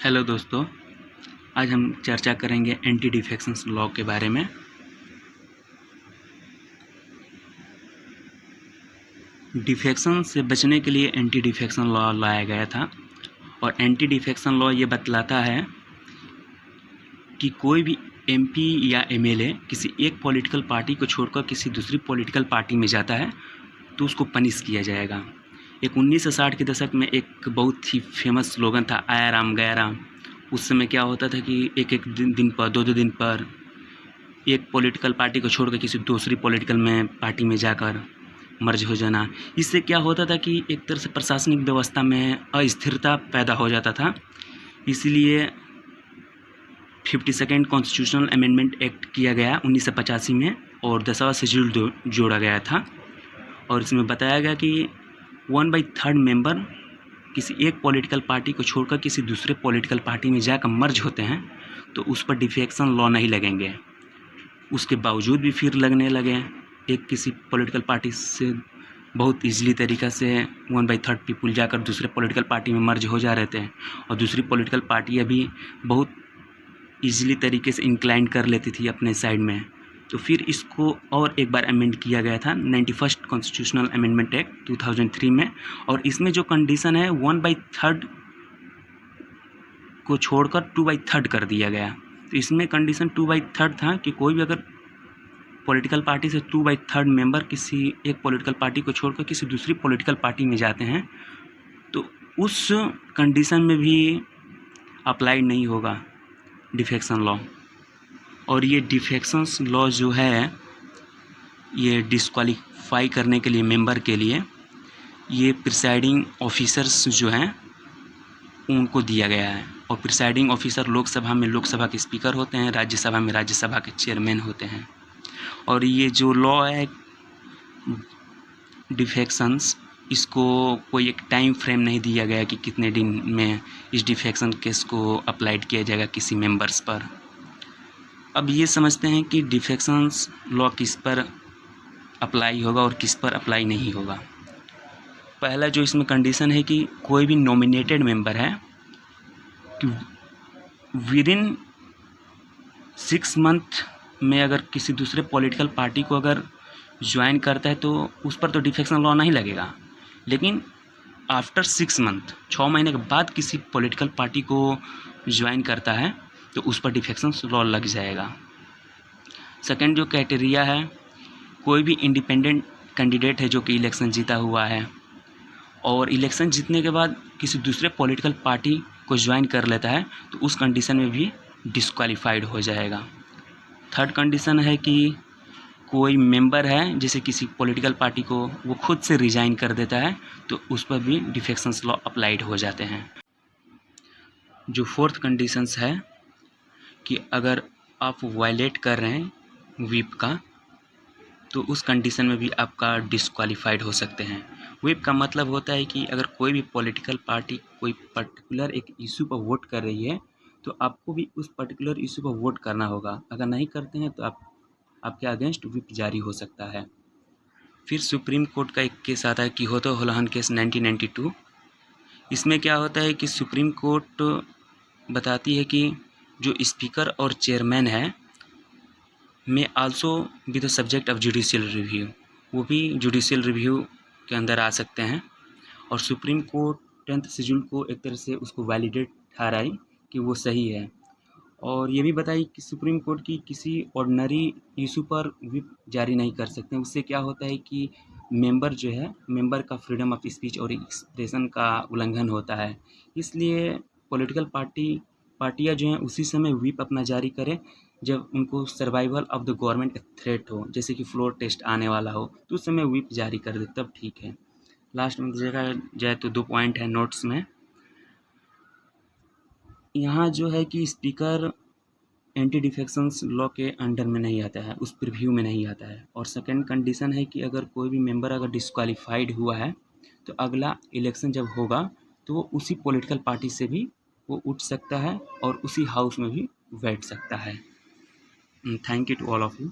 Hello दोस्तों, आज हम चर्चा करेंगे एंटी डिफेक्शंस लॉ के बारे में। डिफेक्शन से बचने के लिए एंटी डिफेक्शन लॉ लाया गया था और एंटी डिफेक्शन लॉ ये बतलाता है कि कोई भी एमपी या एमएलए किसी एक पॉलिटिकल पार्टी को छोड़कर किसी दूसरी पॉलिटिकल पार्टी में जाता है तो उसको पनिश किया जाएगा। एक 1960 के दशक में एक बहुत ही फेमस स्लोगन था, आया राम गया राम। उस समय क्या होता था कि एक एक दिन पर दो दिन पर एक पॉलिटिकल पार्टी को छोड़कर किसी दूसरी पॉलिटिकल में पार्टी में जाकर मर्ज हो जाना। इससे क्या होता था कि एक तरह से प्रशासनिक व्यवस्था में अस्थिरता पैदा हो जाता था। इसलिए 52nd कॉन्स्टिट्यूशनल अमेंडमेंट एक्ट किया गया 1985 में और 10वां शेड्यूल जोड़ा गया था। और इसमें बताया गया कि 1/3 मेंबर किसी एक पॉलिटिकल पार्टी को छोड़कर किसी दूसरे पॉलिटिकल पार्टी में जाकर मर्ज होते हैं तो उस पर डिफेक्शन लॉ नहीं लगेंगे। उसके बावजूद भी फिर लगने लगे। एक किसी पॉलिटिकल पार्टी से बहुत ईजिली तरीक़ा से 1/3 पीपल जाकर दूसरे पॉलिटिकल पार्टी में मर्ज हो जा रहे थे और दूसरी पॉलिटिकल पार्टी अभी बहुत ईजिली तरीके से इंक्लाइन कर लेती थी अपने साइड में। तो फिर इसको और एक बार अमेंड किया गया था 91st कॉन्स्टिट्यूशनल अमेंडमेंट एक्ट 2003 में। और इसमें जो कंडीशन है 1/3 को छोड़कर 2/3 कर दिया गया। तो इसमें कंडीशन 2/3 था कि कोई भी अगर पॉलिटिकल पार्टी से 2/3 मेंबर किसी एक पॉलिटिकल पार्टी को छोड़कर किसी दूसरी पॉलिटिकल पार्टी में जाते हैं तो उस कंडीशन में भी अप्लाई नहीं होगा डिफेक्शन लॉ। और ये डिफेक्शंस लॉ जो है ये डिस्क्वालीफाई करने के लिए मेंबर के लिए ये प्रिसाइडिंग ऑफिसर्स जो हैं उनको दिया गया है। और प्रिसाइडिंग ऑफिसर लोकसभा में लोकसभा के स्पीकर होते हैं, राज्यसभा में राज्यसभा के चेयरमैन होते हैं। और ये जो लॉ है डिफेक्शंस, इसको कोई एक टाइम फ्रेम नहीं दिया गया कि कितने दिन में इस डिफेक्शन केस को अप्लाइड किया जाएगा किसी मेंबर्स पर। अब ये समझते हैं कि डिफेक्शंस लॉ किस पर अप्लाई होगा और किस पर अप्लाई नहीं होगा। पहला जो इसमें कंडीशन है कि कोई भी नॉमिनेटेड मेंबर है कि विदिन 6 मंथ में अगर किसी दूसरे पॉलिटिकल पार्टी को अगर ज्वाइन करता है तो उस पर तो डिफेक्शन लॉ नहीं लगेगा। लेकिन आफ्टर 6 मंथ 6 महीने के बाद किसी पॉलिटिकल पार्टी को ज्वाइन करता है तो उस पर डिफेक्शन लॉ लग जाएगा। सेकंड जो क्राइटेरिया है, कोई भी इंडिपेंडेंट कैंडिडेट है जो कि इलेक्शन जीता हुआ है और इलेक्शन जीतने के बाद किसी दूसरे पॉलिटिकल पार्टी को ज्वाइन कर लेता है तो उस कंडीशन में भी डिस्क्वालीफाइड हो जाएगा। थर्ड कंडीशन है कि कोई मेंबर है जैसे किसी पॉलिटिकल पार्टी को वो खुद से रिजाइन कर देता है तो उस पर भी डिफेक्शंस लॉ अप्लाइड हो जाते हैं। जो फोर्थ कंडीशंस है कि अगर आप वायलेट कर रहे हैं व्हिप का तो उस कंडीशन में भी आपका डिस्क्वालीफाइड हो सकते हैं। व्हिप का मतलब होता है कि अगर कोई भी पॉलिटिकल पार्टी कोई पर्टिकुलर एक इशू पर वोट कर रही है तो आपको भी उस पर्टिकुलर इशू पर वोट करना होगा। अगर नहीं करते हैं तो आपके अगेंस्ट व्हिप जारी हो सकता है। फिर सुप्रीम कोर्ट का एक केस आता है किहोतो होलाहन केस 1992। इसमें क्या होता है कि सुप्रीम कोर्ट बताती है कि जो स्पीकर और चेयरमैन है में also be the subject of judicial review, वो भी जुडिशियल रिव्यू के अंदर आ सकते हैं। और सुप्रीम कोर्ट 10th शेड्यूल को एक तरह से उसको वैलिडेट ठहराई कि वो सही है। और ये भी बताई कि सुप्रीम कोर्ट की किसी ऑर्डिनरी इशू पर व्हिप जारी नहीं कर सकते। उससे क्या होता है कि मेंबर का फ्रीडम ऑफ स्पीच और एक्सप्रेशन का उल्लंघन होता है। इसलिए पॉलिटिकल पार्टियां जो हैं उसी समय व्हिप अपना जारी करें जब उनको survival of the government threat हो, जैसे कि फ्लोर टेस्ट आने वाला हो तो उस समय व्हिप जारी कर दे तब ठीक है। लास्ट में देखा जाए तो 2 पॉइंट है नोट्स में। यहाँ जो है कि स्पीकर एंटी डिफेक्शंस लॉ के अंडर में नहीं आता है, उस प्रीव्यू में नहीं आता है। और सेकंड कंडीशन है कि अगर कोई भी मेंबर अगर डिस्क्वालीफाइड हुआ है तो अगला इलेक्शन जब होगा तो वो उसी पॉलिटिकल पार्टी से भी वो उठ सकता है और उसी हाउस में भी बैठ सकता है। Thank you to all of you.